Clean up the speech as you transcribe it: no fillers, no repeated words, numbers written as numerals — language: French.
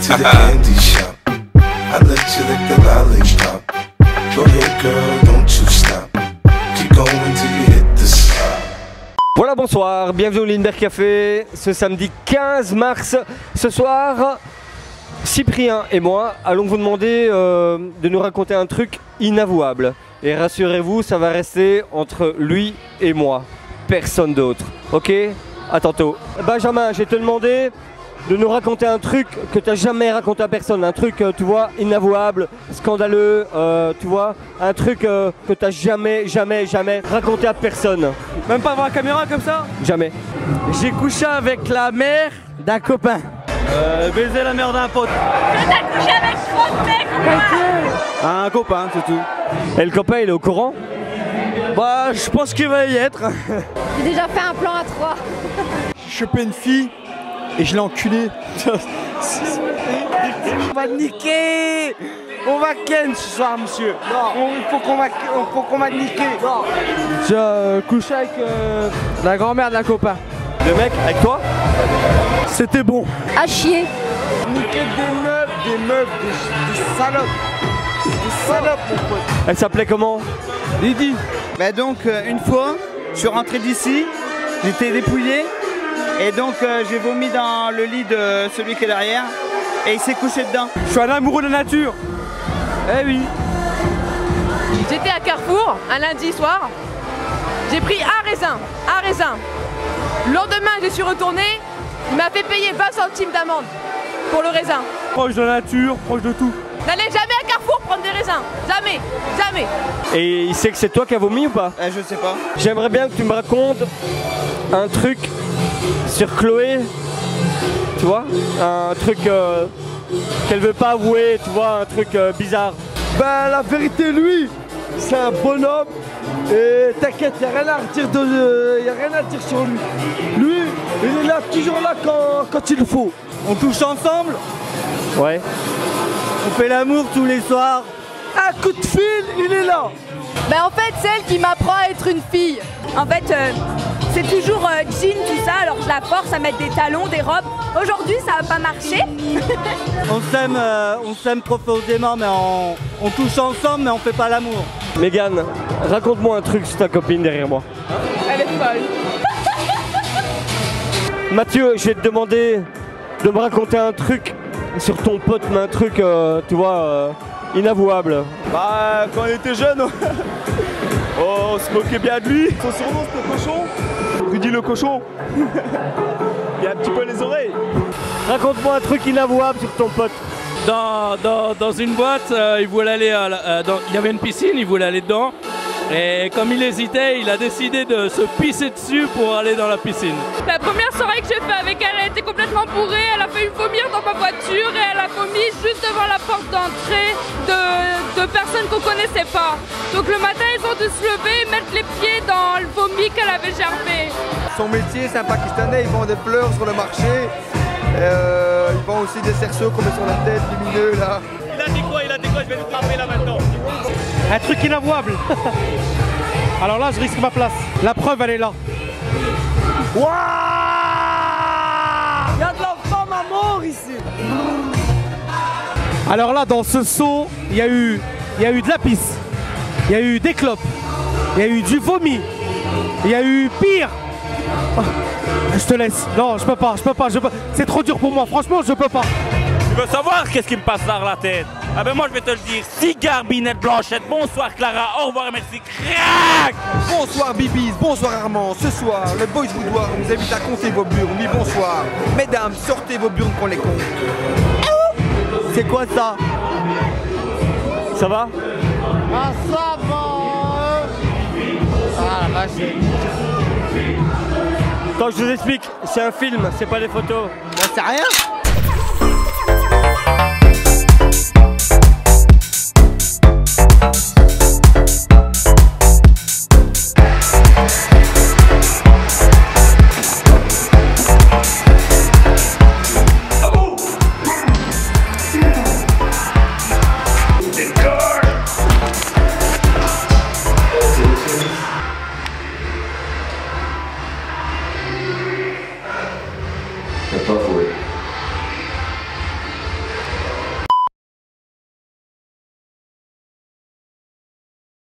to the candy shop. I let you lick the lollipop. Go ahead, girl, don't you stop. Keep going till you hit the spot. Voilà, bonsoir, bienvenue au Lindbergh Café, ce samedi 15 mars. Ce soir, Cyprien et moi allons vous demander de nous raconter un truc inavouable. Et rassurez-vous, ça va rester entre lui et moi, personne d'autre. Ok? À tantôt. Benjamin, je vais te demander de nous raconter un truc que tu n'as jamais raconté à personne. Un truc, tu vois, inavouable, scandaleux, tu vois. Un truc que tu n'as jamais raconté à personne. Même pas devant la caméra comme ça? Jamais. J'ai couché avec la mère d'un copain. Baiser la mère d'un pote. T'as couché avec 30 mecs ou quoi? Un copain, c'est tout. Et le copain, il est au courant? Bah, je pense qu'il va y être. J'ai déjà fait un plan à 3. J'ai chopé une fille et je l'ai enculée. On va niquer. On va ken ce soir, monsieur. Non. Il faut qu'on va niquer. J'ai couché avec la grand-mère d'un copain. Le mec, avec toi? C'était bon. À chier. Niquer des meufs, des salopes. Des salopes, mon pote. Elle s'appelait comment? Didi. Bah donc une fois, je suis rentré d'ici, j'étais dépouillé et donc j'ai vomi dans le lit de celui qui est derrière et il s'est couché dedans. Je suis un amoureux de la nature. Eh oui. J'étais à Carrefour un lundi soir, j'ai pris un raisin. Le lendemain je suis retourné, il m'a fait payer 20 centimes d'amende pour le raisin. Proche de la nature, proche de tout. N'allez jamais à Carrefour prendre des raisins, jamais. Et il sait que c'est toi qui as vomi ou pas? Je sais pas. J'aimerais bien que tu me racontes un truc sur Chloé, tu vois, un truc qu'elle veut pas avouer, tu vois, un truc bizarre. Ben la vérité, lui, c'est un bonhomme et t'inquiète, y a rien à dire sur lui. Lui, il est là, toujours là quand il le faut. On couche ensemble, Ouais. on fait l'amour tous les soirs. Un coup de fil, il est là. Ben en fait c'est elle qui m'apprend à être une fille. En fait, c'est toujours jean, tout ça, alors je la force à mettre des talons, des robes. Aujourd'hui, ça va pas marcher. On s'aime profondément mais on couche ensemble mais on fait pas l'amour. Mégane, raconte-moi un truc sur ta copine derrière moi. Elle est folle. Mathieu, je vais te demander de me raconter un truc sur ton pote, mais un truc, tu vois, inavouable. Bah quand on était jeune, on se moquait bien de lui. Son surnom c'était Cochon. Rudy le Cochon. Il a un petit peu les oreilles. Raconte-moi un truc inavouable sur ton pote. Dans une boîte, il voulait aller il y avait une piscine, il voulait aller dedans. Et comme il hésitait, il a décidé de se pisser dessus pour aller dans la piscine. La première soirée que j'ai fait avec elle, elle était complètement bourrée, elle a failli vomir dans ma voiture et elle a vomi juste devant la porte d'entrée de personnes qu'on connaissait pas. Donc le matin, ils ont dû se lever et mettre les pieds dans le vomi qu'elle avait germé. Son métier, c'est un Pakistanais, il vend des fleurs sur le marché. Il vend aussi des cerceaux qu'on met sur la tête, lumineux là. Il a dit quoi? Je vais le frapper là maintenant. Un truc inavouable. Alors là, je risque ma place. La preuve, elle est là. Waouh! Il y a de la femme à mort ici. Alors là, dans ce seau, il y a eu de la pisse. Il y a eu des clopes. Il y a eu du vomi. Il y a eu pire. Oh, je te laisse. Non, je peux pas. C'est trop dur pour moi. Franchement, je peux pas. Tu veux savoir qu'est-ce qui me passe par la tête? Ah ben moi je vais te le dire. Cigare, Binette, Blanchette, bonsoir Clara, au revoir et merci. Crac! Bonsoir Bibis, bonsoir Armand. Ce soir, le Boys Boudoir vous invite à compter vos burnes. Oui, bonsoir. Mesdames, sortez vos burnes qu'on les compte. C'est quoi ça? Ça va? Ah, ça va. Ah la vache. Attends, je vous explique, c'est un film, c'est pas des photos. C'est rien. T'as pas avoué.